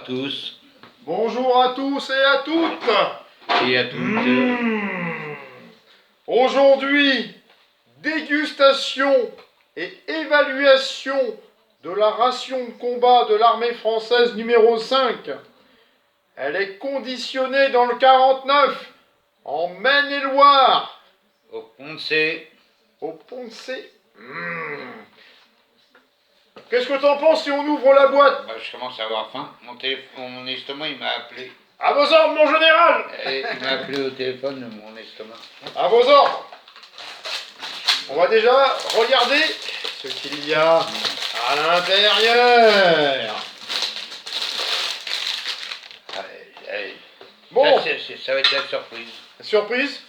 tous Bonjour à tous et à toutes. et à toutes. Aujourd'hui, dégustation et évaluation de la ration de combat de l'armée française numéro 5. Elle est conditionnée dans le 49, en Maine-et-Loire, Au Poncé. au Poncé. Qu'est-ce que t'en penses si on ouvre la boîte? Bah, je commence à avoir faim. Mon estomac, il m'a appelé. À vos ordres, mon général. Il m'a appelé au téléphone, mon estomac. À vos ordres. On va déjà regarder ce qu'il y a à l'intérieur. Allez. Bon, Là, ça va être la surprise. surprise.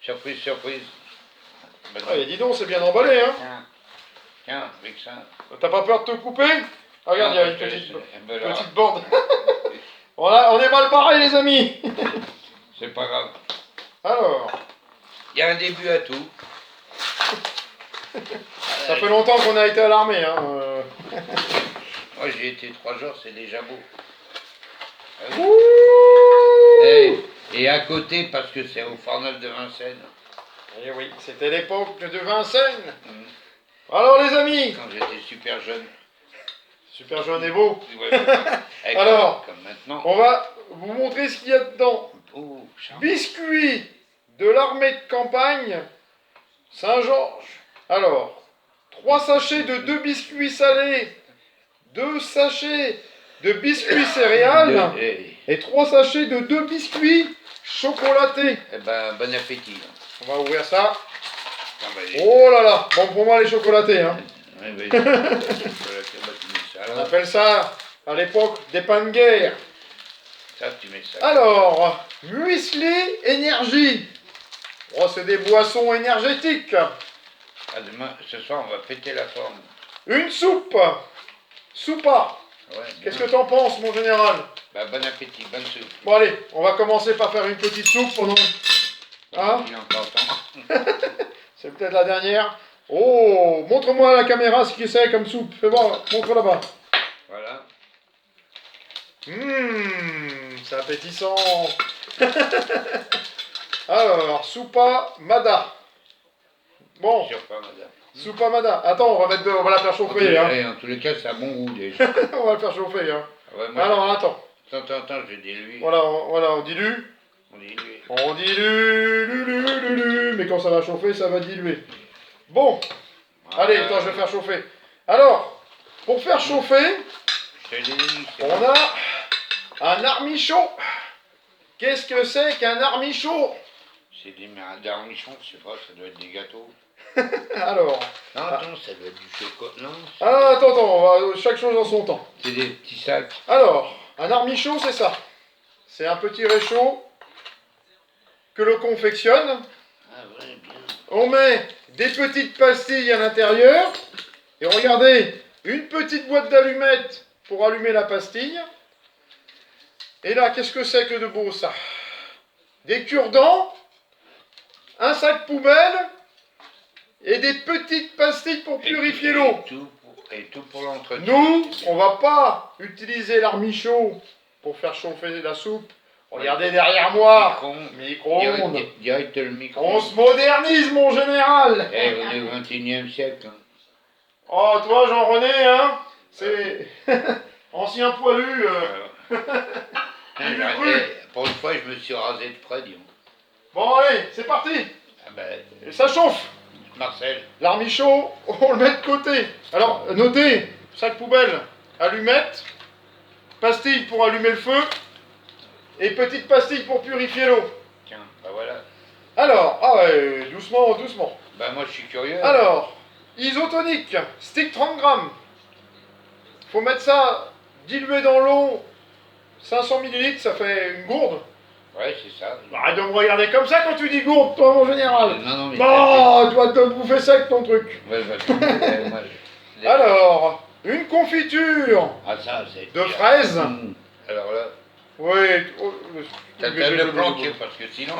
Surprise. Bah, Allez, dis donc, c'est bien emballé, hein. Tiens, avec ça. T'as pas peur de te couper? Ah, regarde, il y a une je te petite, laisse. Alors, petite bande. On est mal barrés, les amis. c'est pas grave. Alors, Il y a un début à tout. ça fait longtemps qu'on a été à l'armée, hein. Moi, j'y ai été 3 jours, c'est déjà beau. Ah oui. Ouh. Et à côté, parce que c'est au Fort Neuf de Vincennes. Eh oui, c'était l'époque de Vincennes. Mm. Alors, les amis, Quand j'étais super jeune. super jeune et beau. Ouais. Alors, comme maintenant. on va vous montrer ce qu'il y a dedans. Oh, charmant. Biscuits de l'armée de campagne Saint-Georges. Alors, 3 sachets de 2 biscuits salés, 2 sachets de biscuits céréales et 3 sachets de 2 biscuits chocolatés. Eh ben, bon appétit. On va ouvrir ça. Ah, bah, Oh là là, bon pour moi les chocolatés, hein. ouais, bah, tu mets ça On là. appelle ça à l'époque des pains de guerre. Ça, tu mets ça. Alors, muesli énergie. Oh, c'est des boissons énergétiques. Ah, demain, ce soir, on va péter la forme. Une soupe. Soupa. Ouais, Qu'est-ce bien. que t'en penses, mon général? Bah, bon appétit, bonne soupe. Bon, allez, on va commencer par faire une petite soupe pendant... Hein? Il est encore temps. C'est peut-être la dernière. Oh, montre-moi à la caméra ce que c'est comme soupe. Fais voir, montre là-bas. Voilà. C'est appétissant. Alors, soupa mada. Bon, Sur pas, madame. soupa mada. Attends, on va la faire chauffer, hein. En tous les cas, ça a bon goût déjà. On va la faire chauffer, hein. Ah ouais, moi, Alors, attends. Attends, je dilue. Voilà, on dilue. On dilue. On dilue, lulu. Mais quand ça va chauffer, ça va diluer. Bon, allez, attends, je vais faire chauffer. Alors, pour faire chauffer, Je te l'ai dit, c'est on a un armichaud. Qu'est-ce que c'est qu'un armichaud? C'est des darnichons, je sais pas, ça doit être des gâteaux. Alors, Non, attends, ça doit être du chocolat. Non, attends, on va chaque chose en son temps. c'est des petits sacs. Alors, un armichaud, c'est ça. C'est un petit réchaud que l'on confectionne. Ah ouais, bien. On met des petites pastilles à l'intérieur. Et regardez, une petite boîte d'allumettes pour allumer la pastille. Et là, qu'est-ce que c'est que de beau ça? Des cure-dents, un sac poubelle et des petites pastilles pour purifier l'eau. Et tout pour l'entretien. Nous, on va pas utiliser l'armichaud pour faire chauffer la soupe. Regardez derrière moi. Micro-ondes. Direct le micro. On se modernise, mon général. Eh, on est au 21e siècle. Hein. Oh, toi, Jean-René, hein? C'est ancien poilu. Pour une fois, je me suis rasé de près, dis-moi. Bon, allez, c'est parti. Ah ben, Et ça chauffe. Marcel. L'armichaud, on le met de côté. Alors, notez, sac poubelle, allumette, pastille pour allumer le feu, et petite pastille pour purifier l'eau. Tiens, bah voilà. Alors, ouais, doucement. Bah moi, je suis curieux. Alors, isotonique, stick 30 grammes. Faut mettre ça dilué dans l'eau, 500 ml, ça fait une gourde. Ouais, c'est ça. Arrête de me regarder comme ça quand tu dis gourde, toi, mon général. Non, mais... Non, tu vas te bouffer sec, ton truc. Ouais, moi, Alors, une confiture Ah, ça, c'est... de fraises. Alors là, Oui. t'as le planquer parce que sinon...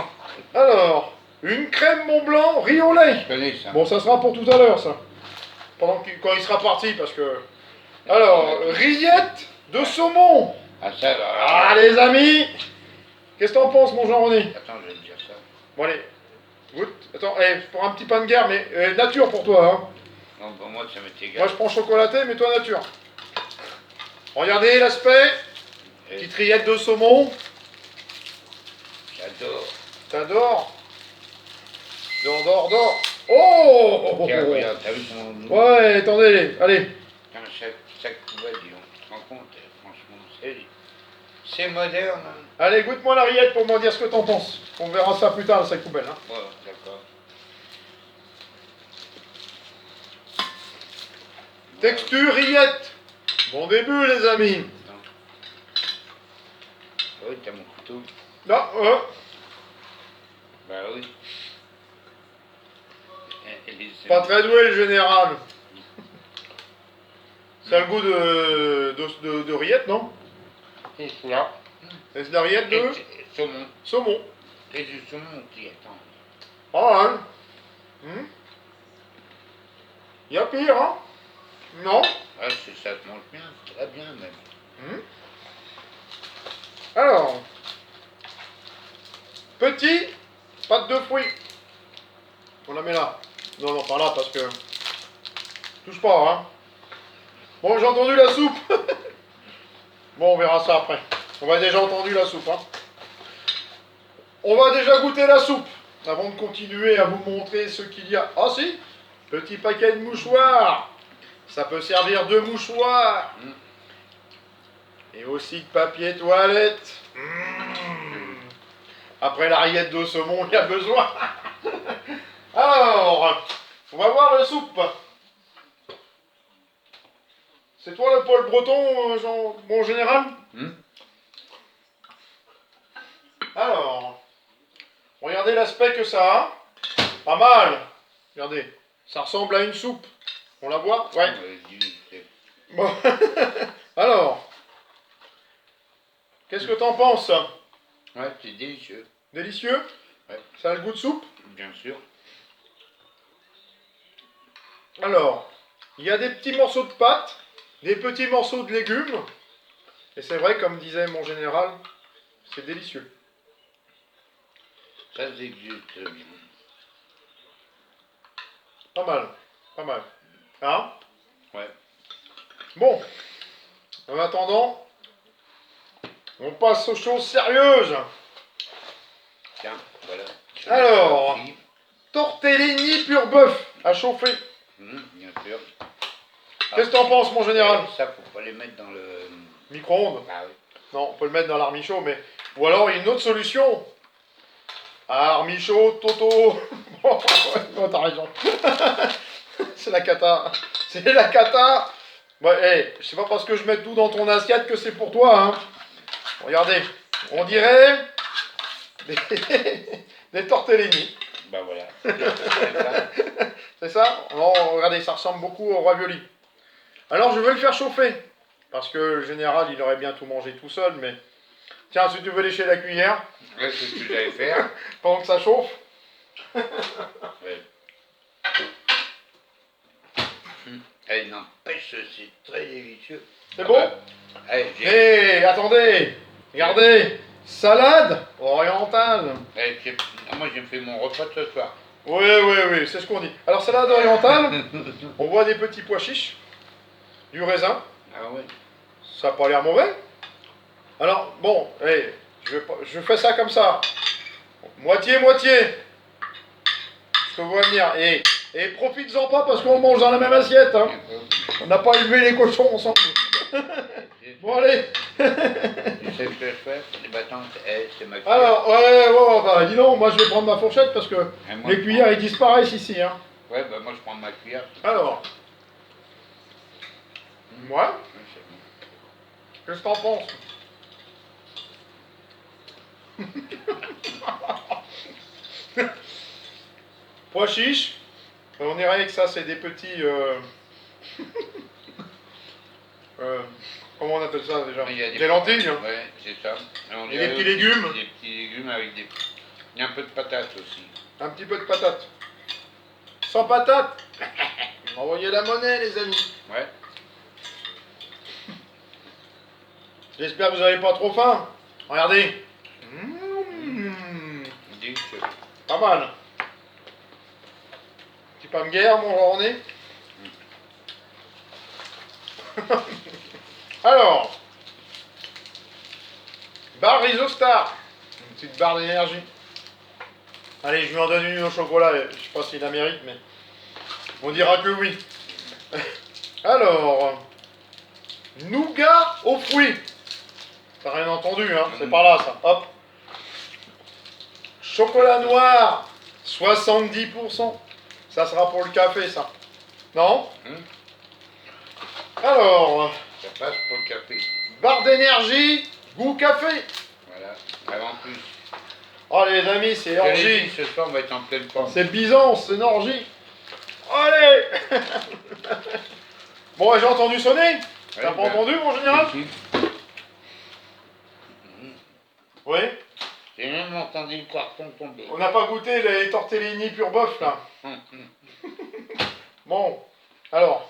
Alors, une crème Mont Blanc riz au lait. Je connais ça. Bon, ça sera pour tout à l'heure, ça. Quand il sera parti, parce que... Alors, rillettes de saumon. Ah, ça va. Ah, les amis! Qu'est-ce que t'en penses, mon Jean-René? Attends, je vais te dire ça. Bon, allez. Goûte. Attends, pour un petit pain de guerre, mais nature pour toi, hein. Non, pour moi, ça m'est égal. Moi, je prends chocolaté, mais toi, nature. Regardez l'aspect. Et Petite rillette de saumon. J'adore. T'adores? Dors. Oh! Tiens, regarde, t'as vu comment... Ouais, attendez, allez. Putain, chaque poubelle, dis donc, tu te rends compte, franchement, c'est moderne. Hein. Allez, goûte-moi la rillette pour m'en dire ce que t'en penses. On verra ça plus tard, le sac poubelle. Hein. Ouais, d'accord. Texture rillette. Bon début, les amis. Non. Oui, t'as mon couteau. Non, Bah oui. pas très doué, le général. C'est le goût de rillette, non? C'est ça. C'est de la rillette de Saumon. saumon. Et du saumon qui attend. Ah, hein. Y a pire, hein? Non? Ah, ça te mange bien, très bien même. Alors, petit, pâte de fruits. On la met là. Non, pas là, parce que... Touche pas, hein. Bon, j'ai entendu la soupe. Bon, on verra ça après. On va déjà entendu la soupe, hein. On va déjà goûter la soupe, avant de continuer à vous montrer ce qu'il y a. Ah si, petit paquet de mouchoirs. Ça peut servir de mouchoirs. Et aussi de papier toilette. Après la rillette de saumon, il y a besoin. Alors, on va voir la soupe. C'est toi le Paul Breton, mon général? Alors, regardez l'aspect que ça a. Pas mal. Regardez, ça ressemble à une soupe. On la voit? Ouais. Bon. Alors, qu'est-ce que t'en penses? Ouais, c'est délicieux. Délicieux? Ouais. Ça a le goût de soupe? Bien sûr. Alors, il y a des petits morceaux de pâte, des petits morceaux de légumes. Et c'est vrai, comme disait mon général, c'est délicieux. Ça s'exécute bien. Pas mal, pas mal. Hein? Ouais. Bon, en attendant, on passe aux choses sérieuses. Tiens, voilà. Alors, tortellini pur bœuf à chauffer. Bien sûr. Qu'est-ce que t'en penses, mon général? Ça, faut pas les mettre dans le... Micro-ondes? Ah oui. Non, on peut le mettre dans l'armichaud, mais... Ou alors, il y a une autre solution. Armichaud, Toto... Bon, t'as raison. C'est la cata. C'est la cata. Ouais, hey, c'est pas parce que je mets tout dans ton assiette que c'est pour toi, hein. Regardez, on dirait... des tortellini. Bah voilà. C'est ça. C'est ça? Non, regardez, ça ressemble beaucoup au ravioli. Alors, je vais le faire chauffer. Parce que le général, il aurait bien tout mangé tout seul, mais... Tiens, si tu veux lécher la cuillère, Ouais, c'est ce que j'allais faire. pendant que ça chauffe. Ouais. Elle n'empêche, c'est très délicieux. C'est bon? Hé, attendez! Regardez! Salade orientale. Moi, j'ai fait mon repas ce soir. Oui, c'est ce qu'on dit. Alors, salade orientale, on voit des petits pois chiches, du raisin. Ah ouais. Ça n'a pas l'air mauvais. Alors, bon, hey, je fais ça comme ça. Moitié. Je te vois venir. Et profites-en pas parce qu'on mange dans la même assiette. Hein. On n'a pas élevé les cochons ensemble. Bon, allez. Tu sais ce que je fais? Les battantes, c'est ma cuillère. Alors, ouais, bah dis donc, moi je vais prendre ma fourchette parce que Moi, les cuillères ils disparaissent ici. Hein. Ouais, bah moi je prends ma cuillère. Alors, moi, Ouais, c'est bon. qu'est-ce que t'en penses? Pois chiches. On dirait que ça c'est des petits... comment on appelle ça déjà? Il y a Des lentilles. Hein. Ouais, c'est ça. Et des petits légumes. Des petits légumes avec des... Il y a un peu de patates aussi. Un petit peu de patates. Sans patates. Envoyez la monnaie les amis. Ouais. J'espère que vous n'avez pas trop faim. Regardez. Mmh, Délicieux. pas mal. Petit pomme guerre, mon René. Alors, barre Isostar. Une petite barre d'énergie. Allez, je lui en donne une au chocolat. Je sais pas s'il la mérite, mais on dira que oui. Alors, nougat aux fruits. T'as rien entendu, hein? C'est par là, ça. Hop. Chocolat noir, 70%. Ça sera pour le café, ça. Non? Alors, Ça passe pour le café. barre d'énergie, goût café. Voilà. Avant plus. Oh les amis, c'est Je l'ai orgie. dit, ce soir, on va être en pleine forme. C'est Byzance, c'est une orgie. Allez. Bon, j'ai entendu sonner. T'as Ouais, pas ben, entendu, mon général? si, si. Oui. J'ai même entendu le carton tomber. On n'a pas goûté les tortellini pur bœuf, là. Bon, alors.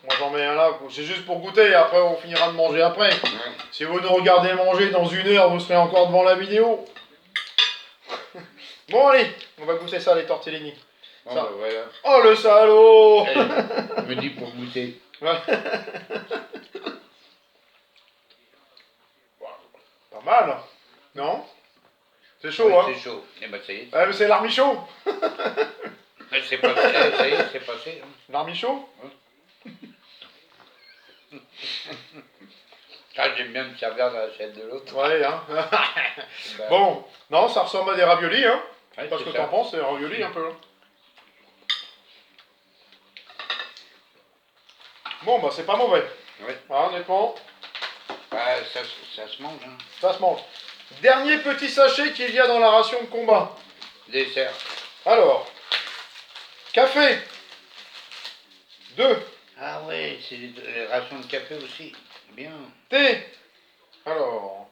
Moi j'en mets un là, c'est juste pour goûter, après on finira de manger après. Ouais. Si vous nous regardez manger dans 1 heure, vous serez encore devant la vidéo. Bon allez, on va goûter ça, les tortellini. Bon, Ça. bah, voilà. Oh le salaud. Allez, je me dis pour goûter. Ouais. Pas mal, non? C'est chaud, Ouais, hein? c'est chaud. Eh ben, ça y est. Ouais, mais c'est l'armichaud. C'est passé, ça y est, c'est passé. Hein. L'armichaud? Ah, j'aime bien me servir dans la chaîne de l'autre. Ouais, hein. Bah, Bon, non, ça ressemble à des raviolis, hein. ouais, Parce c'est que ça. t'en penses, c'est raviolis un peu. Hein. Bon, bah c'est pas mauvais. Ouais. Ah, honnêtement, Bah, ça se mange. Hein. ça se mange. Dernier petit sachet qu'il y a dans la ration de combat. Dessert. Alors, café. 2. Ah ouais, c'est les rations de café aussi. Bien. Thé. Alors,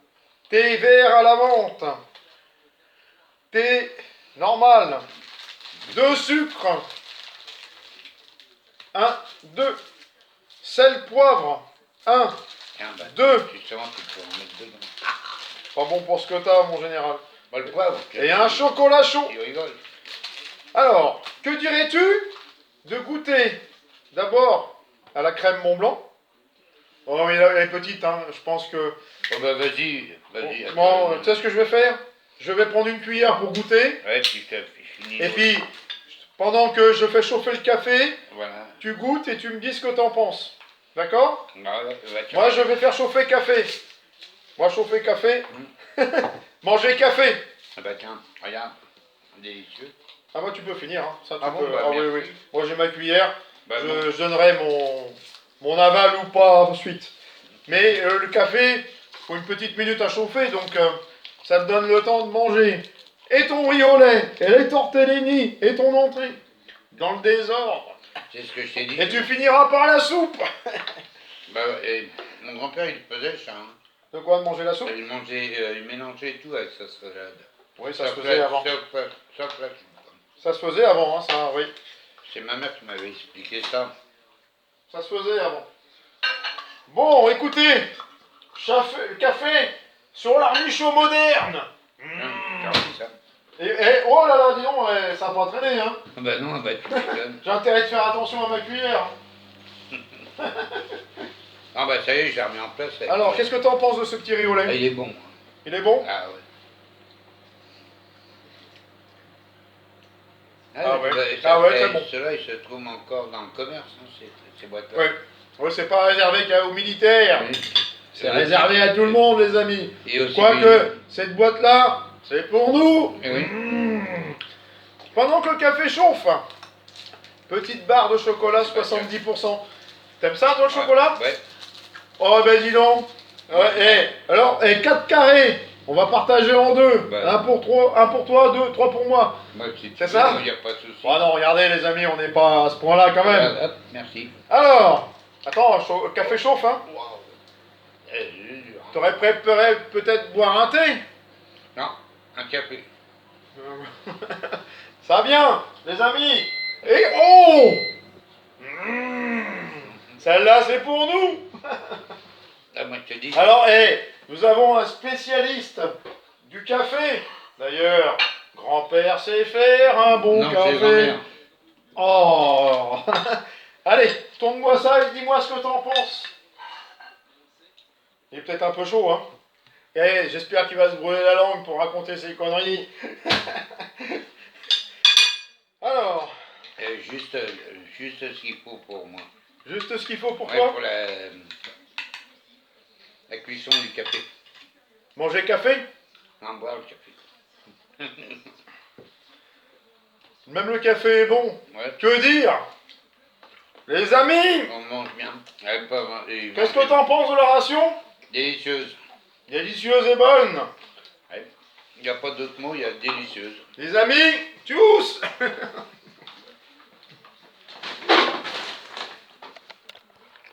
thé vert à la menthe. Thé normal. 2 sucres. 1, 2. Sel, poivre. 1. Tiens, bah, Deux. justement, tu peux en mettre dedans. Pas bon pour ce que t'as, mon général. Bah, le poivre. Et un chocolat chaud. Tu rigoles. Alors, que dirais-tu de goûter d'abord à la crème Mont Blanc? Oh, mais elle est petite, hein. Je pense que... Oh, bah, vas-y. Vas-y. Bon, attends. tu sais ce que je vais faire? Je vais prendre une cuillère pour goûter. Ouais, puis je finis. Et puis, pendant que je fais chauffer le café, Voilà. tu goûtes et tu me dis ce que t'en penses. D'accord? Ah, ouais, bah, tiens. Moi, je vais faire chauffer café. Moi, chauffer café. Manger café. Ah, bah, tiens, regarde. Délicieux. Ah, moi, tu peux finir. Hein. Ça, tu Ah bon, peux. bah, Ah, oui, merci. oui. Moi, j'ai ma cuillère. Bah, non. Je donnerai mon aval ou pas ensuite. Mais le café, il faut une petite minute à chauffer, donc ça te donne le temps de manger. Et ton riz au lait, et les tortellini, et ton entrée. Dans le désordre. C'est ce que je t'ai dit. Et tu finiras par la soupe. Bah, et mon grand-père, il faisait ça. Hein. De quoi, de manger la soupe? Il mangeait, il mélangeait tout avec sa salade. Oui, ça se faisait avant. Sauf la soupe. Ça se faisait avant, hein, ça, oui. C'est ma mère qui m'avait expliqué ça. Ça se faisait avant. Bon, écoutez, café sur l'armichaud moderne. T'as envie ça? Et, oh là là, dis donc, ça n'a pas traîné, hein. Ah bah non, bah tu m'étonnes. J'ai intérêt de faire attention à ma cuillère. Ah bah ça y est, j'ai remis en place. Alors, qu'est-ce que t'en penses de ce petit riz au Ah, lait? il est bon. Il est bon? Ah ouais. Ah ouais. bah, Ah ouais, très bon. Ceux-là, ils se trouvent encore dans le commerce, hein, ces boîtes-là. Ouais. Ouais, c'est pas réservé qu'aux militaires. Oui. C'est réservé à tout le monde, les amis. Et aussi Quoique, cette boîte-là, c'est pour nous. Eh oui. Pendant que le café chauffe, petite barre de chocolat 70%. T'aimes ça, toi, le chocolat? Ouais. Oh, ben dis donc. Ouais, alors, 4 carrés. On va partager en 2. Bah. Un pour toi, 2, 3 pour moi. Moi, si tu C'est veux, ça? il n'y a pas de souci. Oh non, regardez, les amis, on n'est pas à ce point-là quand même. Hop, merci. Alors, attends, le café chauffe, hein? Waouh. C'est dur. T'aurais préféré peut-être boire un thé? Non, un café. Ça vient, les amis. Et oh! Celle-là, c'est pour nous. Ah, moi, je te dis. Alors, nous avons un spécialiste du café. D'ailleurs, grand-père sait faire un bon non, c'est café. grand-mère. Oh. Allez, tourne-moi ça et dis-moi ce que t'en penses. Il est peut-être un peu chaud, hein. J'espère qu'il va se brûler la langue pour raconter ses conneries. Alors, Juste ce qu'il faut pour moi. juste ce qu'il faut pour Ouais, toi. pour la cuisson du café. Manger café. En boire le café. Même le café est bon. Ouais, Que dire? Les amis, on mange bien. Elle peut qu'est-ce que t'en penses de la ration? Délicieuse. Délicieuse et bonne. Ouais. Il n'y a pas d'autre mot, il y a délicieuse. Les amis, tous.